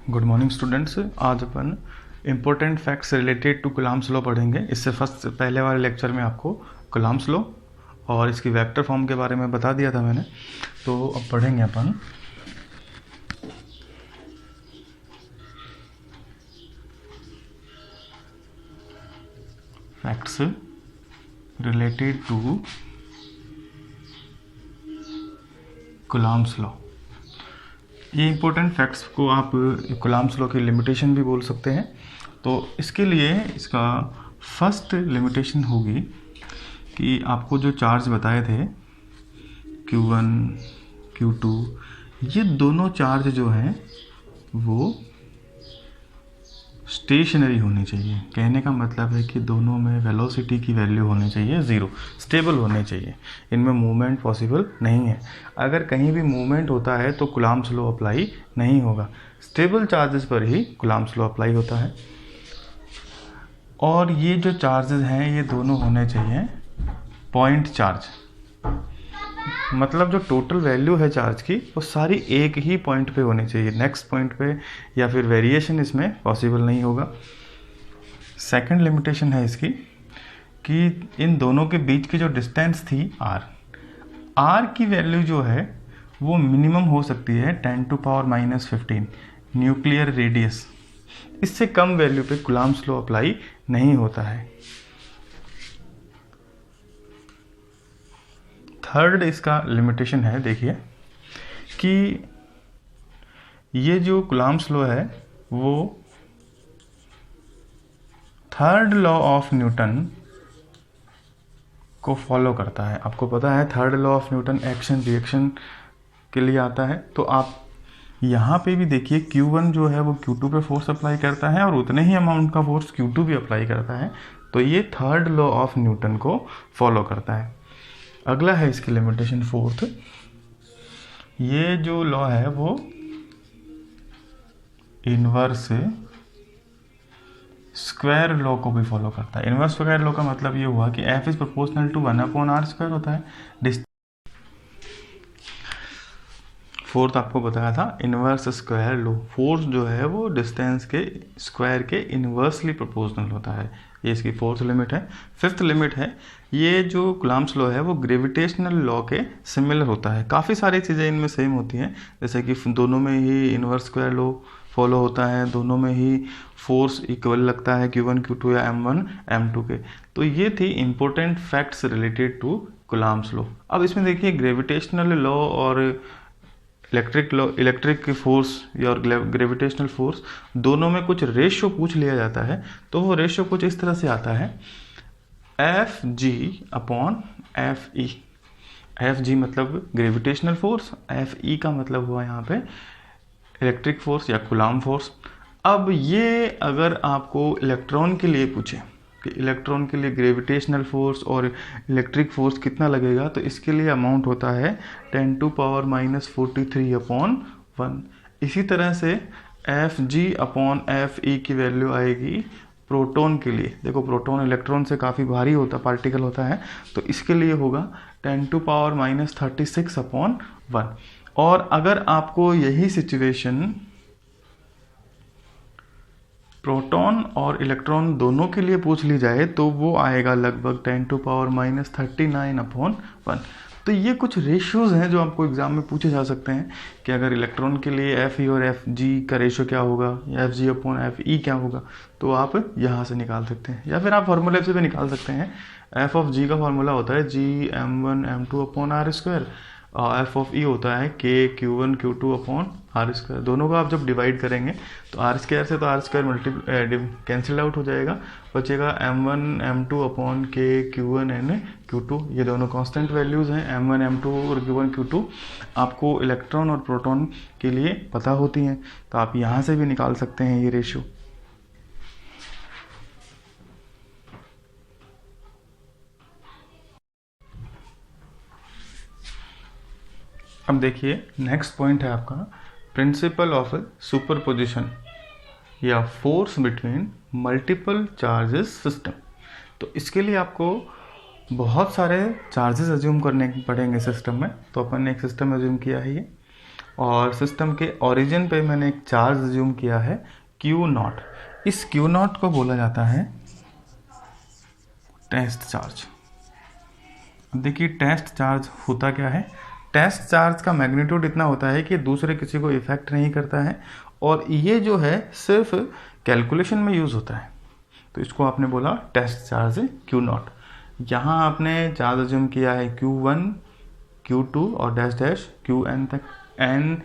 Good morning students. आज अपन important facts related to Coulomb's law पढ़ेंगे। इससे पहले वाले लेक्चर में आपको कूलम्ब्स लॉ और इसकी वेक्टर फॉर्म के बारे में बता दिया था मैंने। तो अब पढ़ेंगे अपन facts related to Coulomb's law. ये इंपॉर्टेंट फैक्ट्स को आप कूलम्ब्स लॉ की लिमिटेशन भी बोल सकते हैं। तो इसके लिए इसका फर्स्ट लिमिटेशन होगी कि आपको जो चार्ज बताए थे Q1, Q2, ये दोनों चार्ज जो हैं वो स्टेशनरी होनी चाहिए। कहने का मतलब है कि दोनों में वेलोसिटी की वैल्यू होनी चाहिए ज़ीरो, स्टेबल होने चाहिए। इनमें मूवमेंट पॉसिबल नहीं है। अगर कहीं भी मूवमेंट होता है तो कूलम्ब्स लॉ अप्लाई नहीं होगा। स्टेबल चार्जेस पर ही कूलम्ब्स लॉ अप्लाई होता है। और ये जो चार्जेस हैं ये दोनों होने चाहिए पॉइंट चार्ज, मतलब जो टोटल वैल्यू है चार्ज की वो सारी एक ही पॉइंट पे होनी चाहिए। नेक्स्ट पॉइंट पे या फिर वेरिएशन इसमें पॉसिबल नहीं होगा। सेकंड लिमिटेशन है इसकी कि इन दोनों के बीच की जो डिस्टेंस थी r की वैल्यू जो है वो मिनिमम हो सकती है 10⁻⁻15 न्यूक्लियर रेडियस। इससे कम वैल्यू पे कूलम्ब्स लॉ अप्लाई नहीं होता है। थर्ड इसका लिमिटेशन है, देखिए कि ये जो कूलम्ब्स लॉ है वो थर्ड लॉ ऑफ न्यूटन को फॉलो करता है। आपको पता है third law of Newton action reaction के लिए आता है। तो आप यहाँ पे भी देखिए Q1 जो है वो Q2 पे फोर्स अप्लाई करता है और उतने ही अमाउंट का फोर्स Q2 भी अप्लाई करता है। तो ये थर्ड लॉ ऑफ न्यूटन को फॉलो करता है। अगला है इसकी लिमिटेशन फोर्थ। ये जो लॉ है वो इनवर्स स्क्वायर लॉ को भी फॉलो करता है। इनवर्स स्क्वायर लॉ का मतलब ये हुआ कि F is proportional to 1/r² होता है। फोर्थ आपको बताया था इनवर्स स्क्वायर लॉ। फोर्स जो है वो डिस्टेंस के स्क्वायर के इनवर्सली प्रोपोर्शनल होता है। ये इसकी फोर्थ लिमिट है। फिफ्थ लिमिट है, ये जो कूलम्ब्स लॉ है वो ग्रेविटेशनल लॉ के सिमिलर होता है। काफ़ी सारी चीज़ें इनमें सेम होती हैं, जैसे कि दोनों में ही इनवर्स स्क्वायर लॉ फॉलो होता है, दोनों में ही फोर्स इक्वल लगता है Q1, Q2 या M1, M2 के। तो ये थी important facts related to Coulomb's law. अब इसमें देखिए ग्रेविटेशनल लॉ और इलेक्ट्रिक फोर्स या ग्रेविटेशनल फोर्स दोनों में कुछ रेशियो पूछ लिया जाता है। तो वो रेशियो कुछ इस तरह से आता है Fg/Fe। Fg मतलब ग्रेविटेशनल फोर्स, Fe का मतलब हुआ यहाँ पे इलेक्ट्रिक फोर्स या कूलम्ब फोर्स। अब ये अगर आपको इलेक्ट्रॉन के लिए पूछे कि इलेक्ट्रॉन के लिए ग्रेविटेशनल फोर्स और इलेक्ट्रिक फोर्स कितना लगेगा, तो इसके लिए अमाउंट होता है 10⁻⁻43/1। इसी तरह से Fg/Fe की वैल्यू आएगी प्रोटॉन के लिए। देखो प्रोटॉन इलेक्ट्रॉन से काफ़ी भारी होता पार्टिकल होता है, तो इसके लिए होगा 10⁻⁻36/1। और अगर आपको यही सिचुएशन प्रोटॉन और इलेक्ट्रॉन दोनों के लिए पूछ ली जाए तो वो आएगा लगभग 10⁻⁻39/1। तो ये कुछ रेशियोज हैं जो आपको एग्जाम में पूछे जा सकते हैं कि अगर इलेक्ट्रॉन के लिए Fe और Fg का रेशियो क्या होगा या Fg/Fe क्या होगा, तो आप यहाँ से निकाल सकते हैं या फिर आप फार्मूले से भी निकाल सकते हैं। F(g) का फार्मूला होता है Gm1m2/r²। F(e) होता है K(q1, q2/r²। दोनों को आप जब डिवाइड करेंगे तो r² से तो r² कैंसिल आउट हो जाएगा, बचेगा m1 m2/k q1 and q2। ये दोनों कांस्टेंट वैल्यूज़ हैं m1 m2 और q1 q2। आपको इलेक्ट्रॉन और प्रोटॉन के लिए पता होती हैं, तो आप यहाँ से भी निकाल सकते हैं ये रेशियो। अब देखिए नेक्स्ट पॉइंट है आपका प्रिंसिपल ऑफ सुपरपोजिशन या force between multiple charges system. तो इसके लिए आपको बहुत सारे चार्जेस अज्यूम करने पड़ेंगे सिस्टम में। तो अपन ने एक सिस्टम अज्यूम किया है ये, और सिस्टम के ओरिजिन पे मैंने एक चार्ज अज्यूम किया है क्यू नॉट। इस क्यू नॉट को बोला जाता है टेस्ट चार्ज। देखिए टेस्ट चार्ज होता क्या है, टेस्ट चार्ज का मैग्नीट्यूड इतना होता है कि दूसरे किसी को इफेक्ट नहीं करता है और ये जो है सिर्फ कैलकुलेशन में यूज़ होता है, तो इसको आपने बोला टेस्ट चार्ज क्यू नॉट। यहाँ आपने चार्ज अज्यूम किया है Q1 Q2 और डैश डैश Qn तक n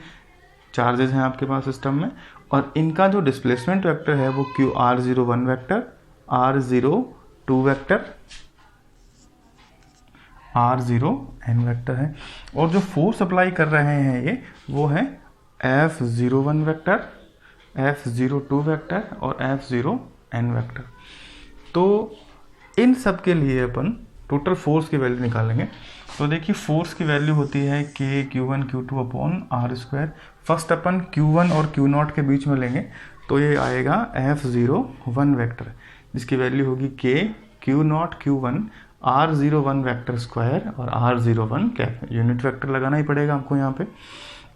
चार्जेस हैं आपके पास सिस्टम में, और इनका जो डिस्प्लेसमेंट वेक्टर है वो QR01 vector, R02 vector, R0n vector है, और जो फोर्स अप्लाई कर रहे हैं ये वो है F01 वेक्टर, F02 वेक्टर और F0n वेक्टर। तो इन सब के लिए अपन टोटल फोर्स की वैल्यू निकालेंगे। तो देखिए फोर्स की वैल्यू होती है K Q1 Q2 upon R square. First अपन Q1 और Q0 के बीच में लेंगे तो ये आएगा F01 वेक्टर, जिसकी वैल्यू होगी K Q0 Q1 R01 vector square और R01 कैप। यूनिट वेक्टर लगाना ही पड़ेगा आपको यहाँ पे।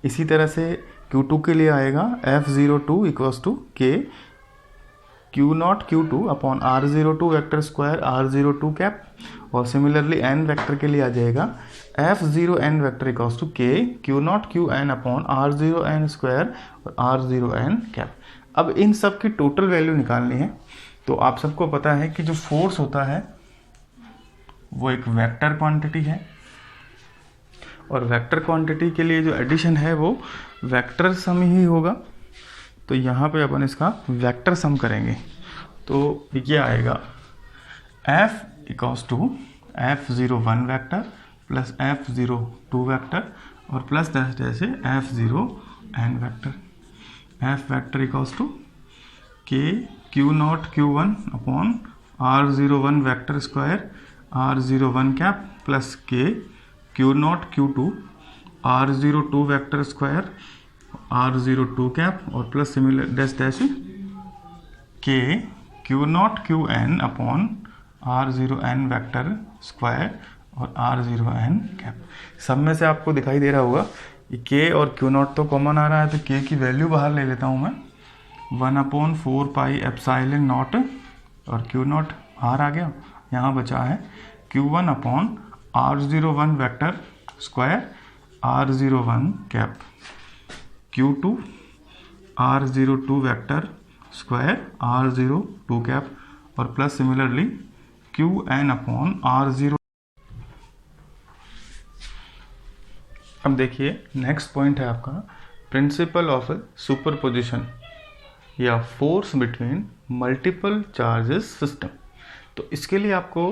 इसी तरह से Q2 के लिए आएगा F02 equals to K Q0 Q2 upon R02 vector square R02 cap, और सिमिलरली n वेक्टर के लिए आ जाएगा F0n vector equals to K Q0 Qn upon R0n square और R0n कैप। अब इन सब की टोटल वैल्यू निकालनी है। तो आप सबको पता है कि जो फोर्स होता है वो एक वेक्टर क्वांटिटी है, और वेक्टर क्वांटिटी के लिए जो एडिशन है वो वेक्टर सम ही होगा। तो यहाँ पे अपन इसका वेक्टर सम करेंगे तो ये आएगा F equals to F01 vector plus F02 vector और प्लस जैसे F0n vector. F vector equals to K Q0 Q1 upon R01 vector square R01 cap plus K Q0 Q2 R02 vector square R02 cap और plus similar dash dash K Q0 Qn upon R0n vector square और R0n cap. सब में से आपको दिखाई दे रहा होगा कि K और Q0 तो कॉमन आ रहा है, तो K की वैल्यू बाहर ले लेता हूँ मैं 1/4 पाई एप्सिलॉन नॉट, और Q0 बाहर आ गया। यहाँ बचा है Q1 upon R01 vector square R01 cap, Q2 R02 vector square R02 cap और plus similarly Qn upon R0। अब देखिए नेक्स्ट पॉइंट है आपका प्रिंसिपल ऑफ सुपरपोजिशन या force between multiple charges system. तो इसके लिए आपको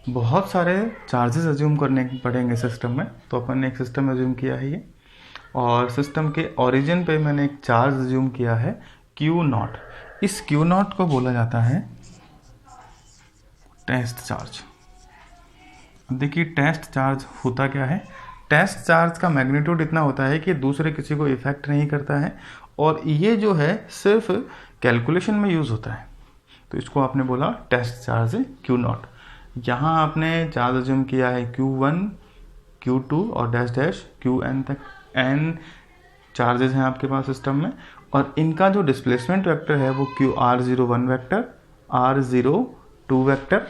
बहुत सारे चार्जेस अज्यूम करने पड़ेंगे सिस्टम में। तो अपन ने एक सिस्टम अज्यूम किया है ये, और सिस्टम के ओरिजिन पे मैंने एक चार्ज अज्यूम किया है Q0। इस Q0 को बोला जाता है टेस्ट चार्ज। देखिए टेस्ट चार्ज होता क्या है, टेस्ट चार्ज का मैग्नीट्यूड इतना होता है कि दूसरे किसी को इफेक्ट नहीं करता है, और ये जो है सिर्फ कैलकुलेशन में यूज़ होता है, तो इसको आपने बोला टेस्ट चार्ज Q0। यहाँ आपने चार्ज अज्यूम किया है Q1 Q2 और डैश डैश Qn तक n चार्जेस हैं आपके पास सिस्टम में, और इनका जो डिस्प्लेसमेंट वेक्टर है वो QR01 vector, R02 vector,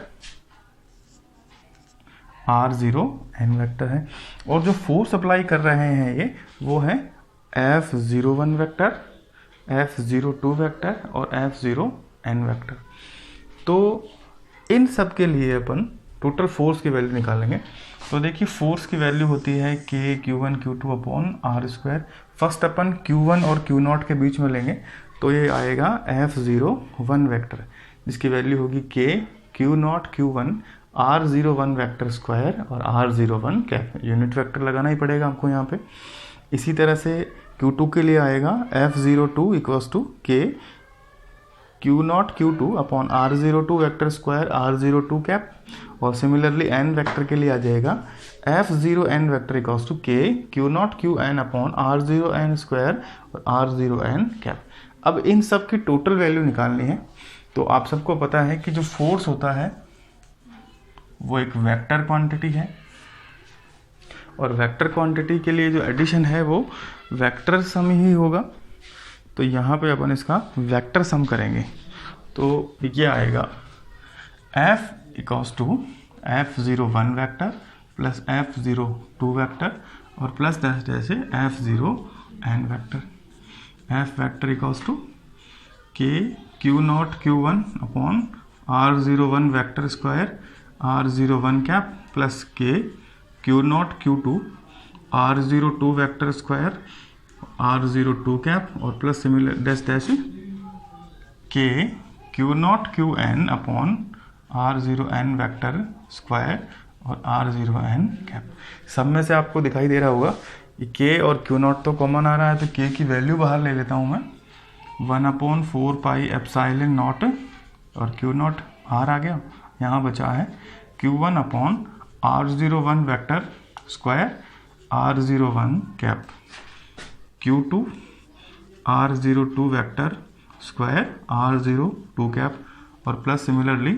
R0n vector है, और जो फोर्स अप्लाई कर रहे हैं ये वो है F01 वेक्टर, F02 वेक्टर और F0n वेक्टर। तो इन सब के लिए अपन टोटल फोर्स की वैल्यू निकालेंगे। तो देखिए फोर्स की वैल्यू होती है K Q1 Q2 upon R square. First अपन Q1 और Q0 के बीच में लेंगे तो ये आएगा F01 वेक्टर, जिसकी वैल्यू होगी K Q0 Q1 R01 vector square और R01 कैप। यूनिट वेक्टर लगाना ही पड़ेगा आपको यहाँ पे। इसी तरह से Q2 के लिए आएगा F02 equals to K Q0 Q2 upon R02 vector square R02 cap, और सिमिलरली n वेक्टर के लिए आ जाएगा F0n vector equals to K Q0 Qn upon R0n square और R0n कैप। अब इन सब की टोटल वैल्यू निकालनी है। तो आप सबको पता है कि जो फोर्स होता है वो एक वेक्टर क्वांटिटी है, और वेक्टर क्वांटिटी के लिए जो एडिशन है वो वेक्टर सम ही होगा। तो यहाँ पे अपन इसका वेक्टर सम करेंगे तो ये आएगा f equals to f01 vector plus f02 vector और प्लस डैश डैश से f0n vector. f vector equals to k q0 q1 upon r01 vector square r01 cap plus k q0 q2 r02 vector square r02 cap और plus similar dash dash k q0 qn upon r0n vector square और r0n cap. सब में से आपको दिखाई दे रहा होगा कि k और q0 तो कॉमन आ रहा है, तो k की वैल्यू बाहर ले लेता हूँ मैं 1/4 पाई एप्सिलॉन नॉट और q0 बाहर आ गया। यहाँ बचा है q1 upon r01 vector square r01 cap, q2 r02 vector square r02 cap और plus similarly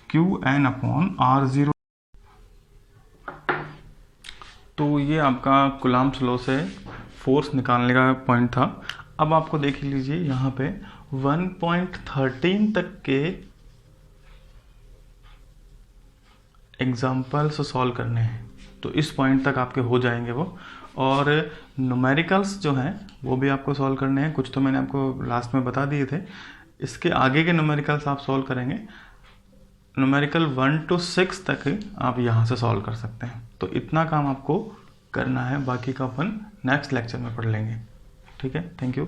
qn upon r0। तो ये आपका कूलम्ब्स लॉ से फोर्स निकालने का पॉइंट था। अब आपको देख लीजिए यहाँ पे 1.13 तक के एग्जाम्पल्स सॉल्व करने हैं, तो इस पॉइंट तक आपके हो जाएंगे वो। और न्यूमेरिकल्स जो हैं वो भी आपको सॉल्व करने हैं, कुछ तो मैंने आपको लास्ट में बता दिए थे। इसके आगे के न्यूमेरिकल्स आप सॉल्व करेंगे, न्यूमेरिकल 1 to 6 तक आप यहाँ से सॉल्व कर सकते हैं। तो इतना काम आपको करना है, बाकी का अपन नेक्स्ट लेक्चर में पढ़ लेंगे। ठीक है, थैंक यू।